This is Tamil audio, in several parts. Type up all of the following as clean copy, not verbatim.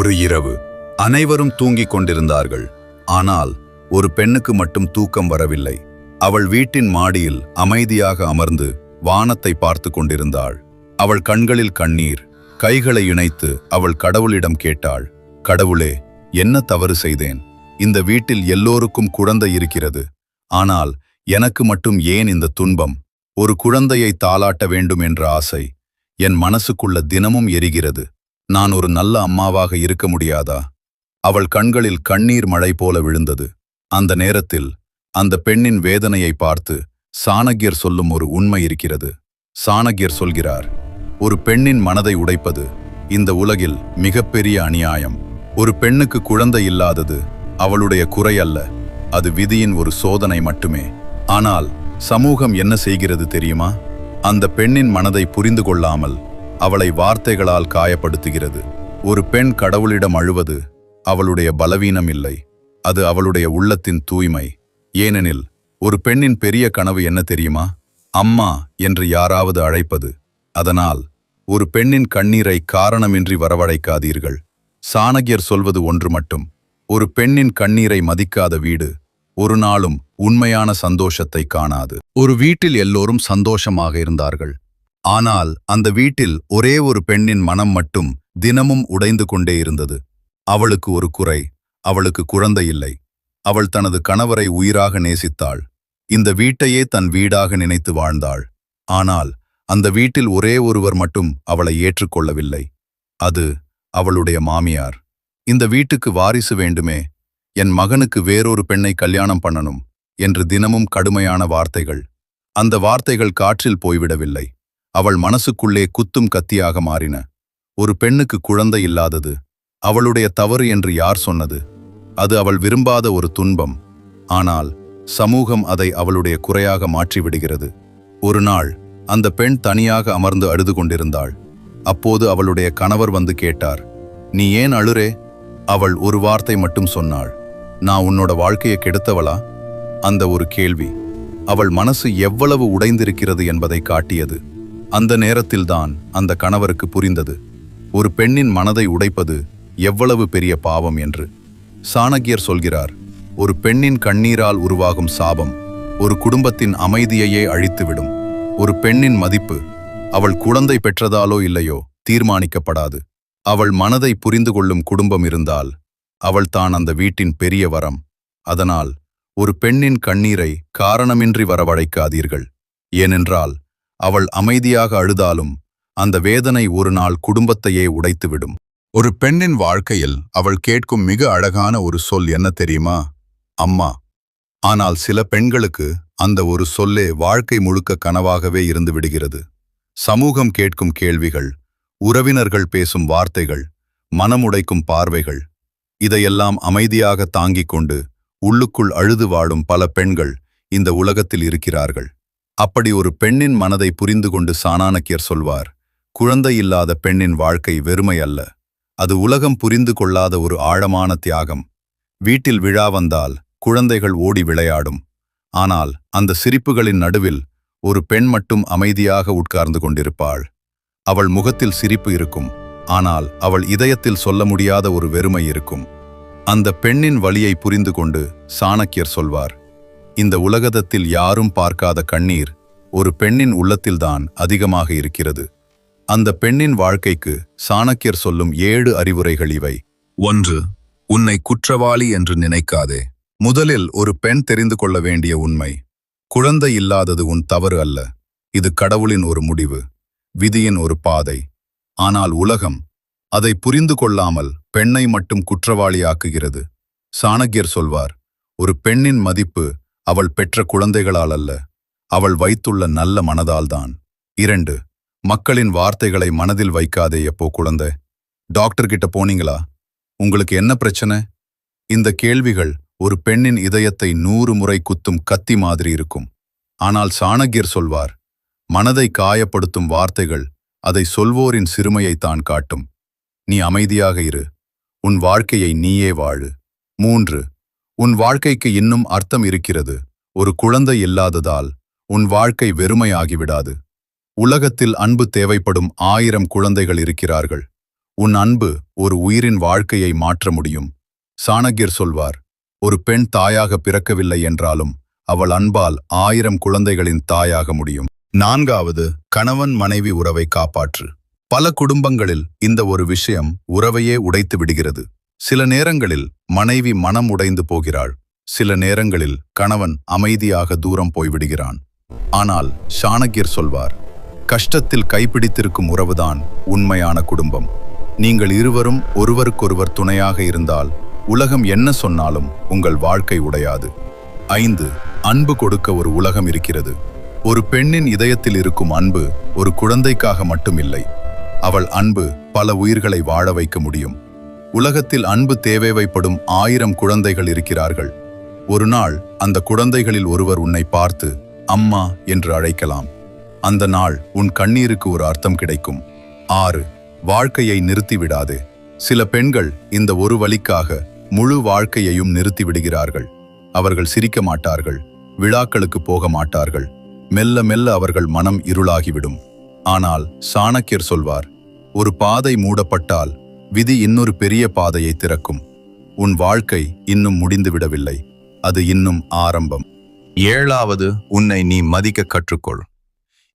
ஒரு இரவு அனைவரும் தூங்கிக் கொண்டிருந்தார்கள். ஆனால் ஒரு பெண்ணுக்கு மட்டும் தூக்கம் வரவில்லை. அவள் வீட்டின் மாடியில் அமைதியாக அமர்ந்து வானத்தை பார்த்து கொண்டிருந்தாள். அவள் கண்களில் கண்ணீர். கைகளை இணைத்து அவள் கடவுளிடம் கேட்டாள், கடவுளே, என்ன தவறு செய்தேன்? இந்த வீட்டில் எல்லோருக்கும் குழந்தை இருக்கிறது. ஆனால் எனக்கு மட்டும் ஏன் இந்த துன்பம்? ஒரு குழந்தையை தாலாட்ட வேண்டும் என்ற ஆசை என் மனசுக்குள்ள தினமும் எரிகிறது. நான் ஒரு நல்ல அம்மாவாக இருக்க முடியாதா? அவள் கண்களில் கண்ணீர் மழை போல விழுந்தது. அந்த நேரத்தில் அந்த பெண்ணின் வேதனையை பார்த்து சாணக்கியர் சொல்லும் ஒரு உண்மை இருக்கிறது. சாணக்கியர் சொல்கிறார், ஒரு பெண்ணின் மனதை உடைப்பது இந்த உலகில் மிகப்பெரிய அநியாயம். ஒரு பெண்ணுக்கு குழந்தை இல்லாதது அவளுடைய குறை அல்ல, அது விதியின் ஒரு சோதனை மட்டுமே. ஆனால் சமூகம் என்ன செய்கிறது தெரியுமா? அந்த பெண்ணின் மனதை புரிந்து கொள்ளாமல் அவளை வார்த்தைகளால் காயப்படுத்துகிறது. ஒரு பெண் கடவுளிடம் அழுவது அவளுடைய பலவீனம் இல்லை, அது அவளுடைய உள்ளத்தின் தூய்மை. ஏனெனில் ஒரு பெண்ணின் பெரிய கனவு என்ன தெரியுமா? அம்மா என்று யாராவது அழைப்பது. அதனால் ஒரு பெண்ணின் கண்ணீரை காரணமின்றி வரவழைக்காதீர்கள். சாணக்கியர் சொல்வது ஒன்று மட்டும், ஒரு பெண்ணின் கண்ணீரை மதிக்காத வீடு ஒரு நாளும் உண்மையான சந்தோஷத்தை காணாது. ஒரு வீட்டில் எல்லோரும் சந்தோஷமாக இருந்தார்கள். ஆனால் அந்த வீட்டில் ஒரே ஒரு பெண்ணின் மனம் மட்டும் தினமும் உடைந்து கொண்டே இருந்தது. அவளுக்கு ஒரு குறை, அவளுக்கு குழந்தை இல்லை. அவள் தனது கணவரை உயிராக நேசித்தாள். இந்த வீட்டையே தன் வீடாக நினைத்து வாழ்ந்தாள். ஆனால் அந்த வீட்டில் ஒரே ஒருவர் மட்டும் அவளை ஏற்றுக்கொள்ளவில்லை. அது அவளுடைய மாமியார். இந்த வீட்டுக்கு வாரிசு வேண்டுமே, என் மகனுக்கு வேறொரு பெண்ணை கல்யாணம் பண்ணணும் என்று தினமும் கடுமையான வார்த்தைகள். அந்த வார்த்தைகள் காற்றில் போய்விடவில்லை, அவள் மனசுக்குள்ளே குத்தும் கத்தியாக மாறின. ஒரு பெண்ணுக்கு குழந்தை இல்லாதது அவளுடைய தவறு என்று யார் சொன்னது? அது அவள் விரும்பாத ஒரு துன்பம். ஆனால் சமூகம் அதை அவளுடைய குறையாக மாற்றிவிடுகிறது. ஒரு நாள் அந்த பெண் தனியாக அமர்ந்து அழுது கொண்டிருந்தாள். அப்போது அவளுடைய கணவர் வந்து கேட்டார், நீ ஏன் அழுறே? அவள் ஒரு வார்த்தை மட்டும் சொன்னாள், நான் உன்னோட வாழ்க்கையை கெடுத்தவளா? அந்த ஒரு கேள்வி அவள் மனசு எவ்வளவு உடைந்திருக்கிறது என்பதை காட்டியது. அந்த நேரத்தில்தான் அந்த கணவருக்கு புரிந்தது, ஒரு பெண்ணின் மனதை உடைப்பது எவ்வளவு பெரிய பாவம் என்று. சாணக்கியர் சொல்கிறார், ஒரு பெண்ணின் கண்ணீரால் உருவாகும் சாபம் ஒரு குடும்பத்தின் அமைதியையே அழித்துவிடும். ஒரு பெண்ணின் மதிப்பு அவள் குழந்தை பெற்றதாலோ இல்லையோ தீர்மானிக்கப்படாது. அவள் மனதை புரிந்து கொள்ளும் குடும்பம் இருந்தால் அவள் தான் அந்த வீட்டின் பெரிய வரம். அதனால் ஒரு பெண்ணின் கண்ணீரை காரணமின்றி வரவழைக்காதீர்கள். ஏனென்றால் அவள் அமைதியாக அழுதாலும் அந்த வேதனை ஒரு நாள் குடும்பத்தையே உடைத்துவிடும். ஒரு பெண்ணின் வாழ்க்கையில் அவள் கேட்கும் மிக அழகான ஒரு சொல் என்ன தெரியுமா? அம்மா. ஆனால் சில பெண்களுக்கு அந்த ஒரு சொல்லே வாழ்க்கை முழுக்க கனவாகவே இருந்து விடுகிறது. சமூகம் கேட்கும் கேள்விகள், உறவினர்கள் பேசும் வார்த்தைகள், மனமுடைக்கும் பார்வைகள், இதையெல்லாம் அமைதியாக தாங்கிக் கொண்டு உள்ளுக்குள் அழுது வாடும் பல பெண்கள் இந்த உலகத்தில் இருக்கிறார்கள். அப்படி ஒரு பெண்ணின் மனதை புரிந்து கொண்டு சாணக்கியர் சொல்வார், குழந்தை இல்லாத பெண்ணின் வாழ்க்கை வெறுமை அல்ல, அது உலகம் புரிந்து கொள்ளாத ஒரு ஆழமான தியாகம். வீட்டில் விழா வந்தால் குழந்தைகள் ஓடி விளையாடும். ஆனால் அந்த சிரிப்புகளின் நடுவில் ஒரு பெண் மட்டும் அமைதியாக உட்கார்ந்து கொண்டிருப்பாள். அவள் முகத்தில் சிரிப்பு இருக்கும், ஆனால் அவள் இதயத்தில் சொல்ல முடியாத ஒரு வெறுமை இருக்கும். அந்த பெண்ணின் வலியை புரிந்து கொண்டு சாணக்கியர் சொல்வார், இந்த உலகத்தில் யாரும் பார்க்காத கண்ணீர் ஒரு பெண்ணின் உள்ளத்தில்தான் அதிகமாக இருக்கிறது. அந்த பெண்ணின் வாழ்க்கைக்கு சாணக்கியர் சொல்லும் 7 அறிவுரைகள் இவை. 1. உன்னை குற்றவாளி என்று நினைக்காதே. முதலில் ஒரு பெண் தெரிந்து கொள்ள வேண்டிய உண்மை, குழந்தை இல்லாதது உன் தவறு அல்ல, இது கடவுளின் ஒரு முடிவு, விதியின் ஒரு பாதை. ஆனால் உலகம் அதை புரிந்து கொள்ளாமல் பெண்ணை மட்டும் குற்றவாளியாக்குகிறது. சாணக்கியர் சொல்வார், ஒரு பெண்ணின் மதிப்பு அவள் பெற்ற குழந்தைகளால் அல்ல, அவள் வைத்துள்ள நல்ல மனதால்தான். 2. மக்களின் வார்த்தைகளை மனதில் வைக்காதே. எப்போ குழந்தை? டாக்டர் கிட்ட போனீங்களா? உங்களுக்கு என்ன பிரச்சனை? இந்த கேள்விகள் ஒரு பெண்ணின் இதயத்தை 100 முறை குத்தும் கத்தி மாதிரி இருக்கும். ஆனால் சாணக்கியர் சொல்வார், மனதை காயப்படுத்தும் வார்த்தைகள் அதை சொல்வோரின் சிறுமையைத்தான் காட்டும். நீ அமைதியாக இரு, உன் வாழ்க்கையை நீயே வாழு. 3. உன் வாழ்க்கைக்கு இன்னும் அர்த்தம் இருக்கிறது. ஒரு குழந்தை இல்லாததால் உன் வாழ்க்கை வெறுமையாகிவிடாது. உலகத்தில் அன்பு தேவைப்படும் 1000 குழந்தைகள் இருக்கிறார்கள். உன் அன்பு ஒரு உயிரின் வாழ்க்கையை மாற்ற முடியும். சாணக்கியர் சொல்வார், ஒரு பெண் தாயாக பிறக்கவில்லை என்றாலும் அவள் அன்பால் 1000 குழந்தைகளின் தாயாக முடியும். 4வது, கணவன் மனைவி உறவை காப்பாற்று. பல குடும்பங்களில் இந்த ஒரு விஷயம் உறவையே உடைத்து விடுகிறது. சில நேரங்களில் மனைவி மனம் உடைந்து போகிறாள். சில நேரங்களில் கணவன் அமைதியாக தூரம் போய்விடுகிறான். ஆனால் சாணக்கியர் சொல்வார், கஷ்டத்தில் கைப்பிடித்திருக்கும் உறவுதான் உண்மையான குடும்பம். நீங்கள் இருவரும் ஒருவருக்கொருவர் துணையாக இருந்தால் உலகம் என்ன சொன்னாலும் உங்கள் வாழ்க்கை உடையாது. 5, அன்பு கொடுக்க ஒரு உலகம் இருக்கிறது. ஒரு பெண்ணின் இதயத்தில் இருக்கும் அன்பு ஒரு குழந்தைக்காக மட்டுமில்லை. அவள் அன்பு பல உயிர்களை வாழ வைக்க முடியும். உலகத்தில் அன்பு தேவைப்படும் 1000 குழந்தைகள் இருக்கிறார்கள். ஒரு நாள் அந்த குழந்தைகளில் ஒருவர் உன்னை பார்த்து அம்மா என்று அழைக்கலாம். அந்த நாள் உன் கண்ணீருக்கு ஒரு அர்த்தம் கிடைக்கும். 6, வாழ்க்கையை நிறுத்திவிடாதே. சில பெண்கள் இந்த ஒரு வலிக்காக முழு வாழ்க்கையையும் நிறுத்திவிடுகிறார்கள். அவர்கள் சிரிக்க மாட்டார்கள், விழாக்களுக்கு போக மாட்டார்கள். மெல்ல மெல்ல அவர்கள் மனம் இருளாகிவிடும். ஆனால் சாணக்கியர் சொல்வார், ஒரு பாதை மூடப்பட்டால் விதி இன்னொரு பெரிய பாதையை திறக்கும். உன் வாழ்க்கை இன்னும் முடிந்துவிடவில்லை, அது இன்னும் ஆரம்பம். 7வது, உன்னை நீ மதிக்க கற்றுக்கொள்.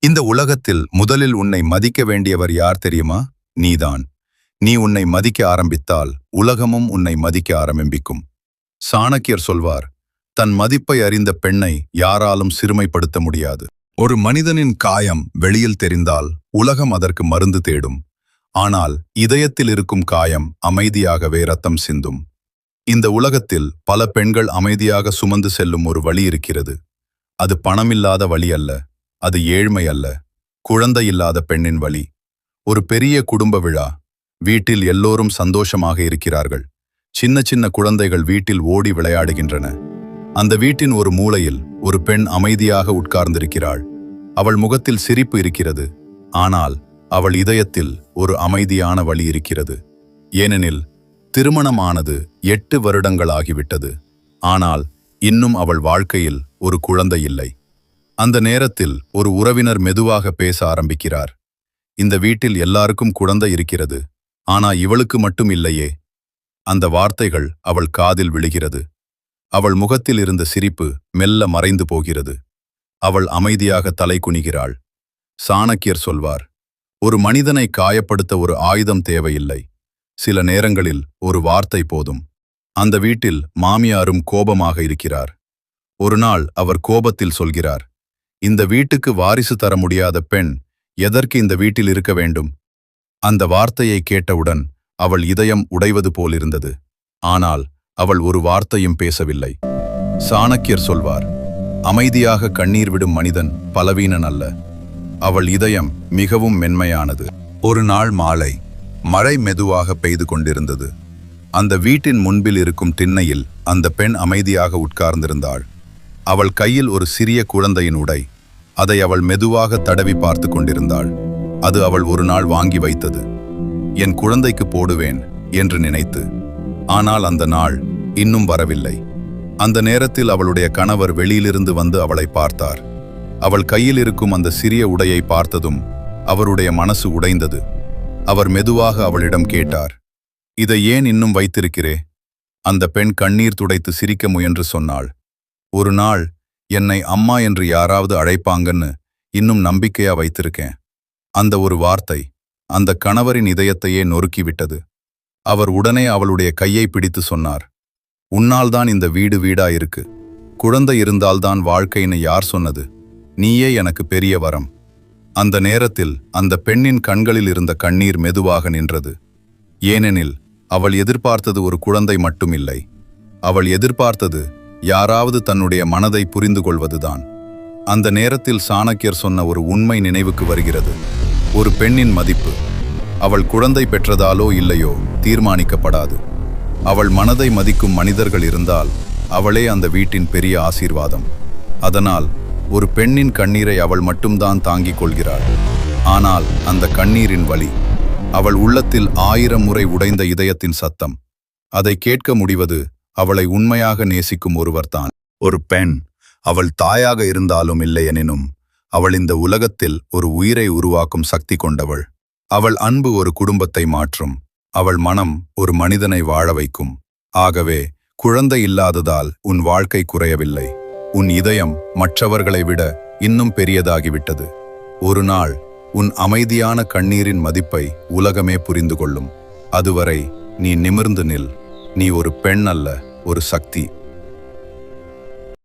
இந்த உலகத்தில் முதலில் உன்னை மதிக்க வேண்டியவர் யார் தெரியுமா? நீதான். நீ உன்னை மதிக்க ஆரம்பித்தால் உலகமும் உன்னை மதிக்க ஆரம்பிக்கும். சாணக்கியர் சொல்வார், தன் மதிப்பை அறிந்த பெண்ணை யாராலும் சிறுமைப்படுத்த முடியாது. ஒரு மனிதனின் காயம் வெளியில் தெரிந்தால் உலகம் அதற்கு மருந்து தேடும். ஆனால் இதயத்தில் இருக்கும் காயம் அமைதியாகவே ரத்தம் சிந்தும். இந்த உலகத்தில் பல பெண்கள் அமைதியாக சுமந்து செல்லும் ஒரு வழி இருக்கிறது. அது பணமில்லாத வழி அல்ல, அது ஏழ்மை அல்ல, குழந்தை இல்லாத பெண்ணின் வழி. ஒரு பெரிய குடும்ப விழா. வீட்டில் எல்லோரும் சந்தோஷமாக இருக்கிறார்கள். சின்ன சின்ன குழந்தைகள் வீட்டில் ஓடி விளையாடுகின்றன. அந்த வீட்டின் ஒரு மூலையில் ஒரு பெண் அமைதியாக உட்கார்ந்திருக்கிறாள். அவள் முகத்தில் சிரிப்பு இருக்கிறது. ஆனால் அவள் இதயத்தில் ஒரு அமைதியான வலி இருக்கிறது. ஏனெனில் திருமணமானது 8 வருடங்கள் ஆகிவிட்டது. ஆனால் இன்னும் அவள் வாழ்க்கையில் ஒரு குழந்தை இல்லை. அந்த நேரத்தில் ஒரு உறவினர் மெதுவாக பேச ஆரம்பிக்கிறார். இந்த வீட்டில் எல்லாருக்கும் குழந்தை இருக்கிறது, ஆனா இவளுக்கு மட்டும் இல்லையே. அந்த வார்த்தைகள் அவள் காதில் விழுகிறது. அவள் முகத்தில் இருந்த சிரிப்பு மெல்ல மறைந்து போகிறது. அவள் அமைதியாக தலை குனிகிறாள். சாணக்கியர் சொல்வார், ஒரு மனிதனை காயப்படுத்த ஒரு ஆயுதம் தேவையில்லை. சில நேரங்களில் ஒரு வார்த்தை போதும். அந்த வீட்டில் மாமியாரும் கோபமாக இருக்கிறார். ஒரு நாள் அவர் கோபத்தில் சொல்கிறார், இந்த வீட்டுக்கு வாரிசு தர முடியாத பெண் எதற்கு இந்த வீட்டில் இருக்க வேண்டும்? அந்த வார்த்தையை கேட்டவுடன் அவள் இதயம் உடைவது போலிருந்தது. ஆனால் அவள் ஒரு வார்த்தையும் பேசவில்லை. சாணக்கியர் சொல்வார், அமைதியாக கண்ணீர் விடும் மனிதன் பலவீனன் அல்ல. அவள் இதயம் மிகவும் மென்மையானது. ஒரு நாள் மாலை மழை மெதுவாக பெய்து கொண்டிருந்தது. அந்த வீட்டின் முன்பில் இருக்கும் திண்ணையில் அந்த பெண் அமைதியாக உட்கார்ந்திருந்தாள். அவள் கையில் ஒரு சிறிய குழந்தையின் உடை. அதை அவள் மெதுவாக தடவி பார்த்து கொண்டிருந்தாள். அது அவள் ஒரு நாள் வாங்கி வைத்தது. என் குழந்தைக்கு போடுவேன் என்று நினைத்து. ஆனால் அந்த நாள் இன்னும் வரவில்லை. அந்த நேரத்தில் அவளுடைய கணவர் வெளியிலிருந்து வந்து அவளை பார்த்தார். அவள் கையில் இருக்கும் அந்த சிறிய உடையை பார்த்ததும் அவருடைய மனசு உடைந்தது. அவர் மெதுவாக அவளிடம் கேட்டார், இதை ஏன் இன்னும் வைத்திருக்கிறே? அந்த பெண் கண்ணீர் துடைத்து சிரிக்க முயன்று சொன்னாள், ஒரு நாள் என்னை அம்மா என்று யாராவது அழைப்பாங்கன்னு இன்னும் நம்பிக்கையா வைத்திருக்கேன். அந்த ஒரு வார்த்தை அந்த கணவரின் இதயத்தையே நொறுக்கிவிட்டது. அவர் உடனே அவளுடைய கையை பிடித்து சொன்னார், உன்னால்தான் இந்த வீடு வீடா இருக்கு. குழந்தை இருந்தால்தான் வாழ்க்கைன்னு யார் சொன்னது? நீயே எனக்கு பெரிய வரம். அந்த நேரத்தில் அந்த பெண்ணின் கண்களில் இருந்த கண்ணீர் மெதுவாக நின்றது. ஏனெனில் அவள் எதிர்பார்த்தது ஒரு குழந்தை மட்டுமில்லை. அவள் எதிர்பார்த்தது யாராவது தன்னுடைய மனதை புரிந்து கொள்வதுதான். அந்த நேரத்தில் சாணக்கியர் சொன்ன ஒரு உண்மை நினைவுக்கு வருகிறது. ஒரு பெண்ணின் மதிப்பு அவள் குழந்தை பெற்றதாலோ இல்லையோ தீர்மானிக்கப்படாது. அவள் மனதை மதிக்கும் மனிதர்கள் இருந்தால் அவளே அந்த வீட்டின் பெரிய ஆசீர்வாதம். அதனால் ஒரு பெண்ணின் கண்ணீரை அவள் மட்டும்தான் தாங்கிக் கொள்கிறாள். ஆனால் அந்த கண்ணீரின் வலி, அவள் உள்ளத்தில் 1000 முறை உடைந்த இதயத்தின் சத்தம், அதை கேட்க முடிவது அவளை உண்மையாக நேசிக்கும் ஒருவர்தான். ஒரு பெண் அவள் தாயாக இருந்தாலும் இல்லையெனினும் அவள் இந்த உலகத்தில் ஒரு உயிரை உருவாக்கும் சக்தி கொண்டவள். அவள் அன்பு ஒரு குடும்பத்தை மாற்றும். அவள் மனம் ஒரு மனிதனை வாழ வைக்கும். ஆகவே குழந்தை இல்லாததால் உன் வாழ்க்கை குறையவில்லை. உன் இதயம் மற்றவர்களை விட இன்னும் பெரியதாகிவிட்டது. ஒரு நாள் உன் அமைதியான கண்ணீரின் மதிப்பை உலகமே புரிந்து கொள்ளும். அதுவரை நீ நிமிர்ந்து நில். நீ ஒரு பெண் அல்ல, ஒரு சக்தி.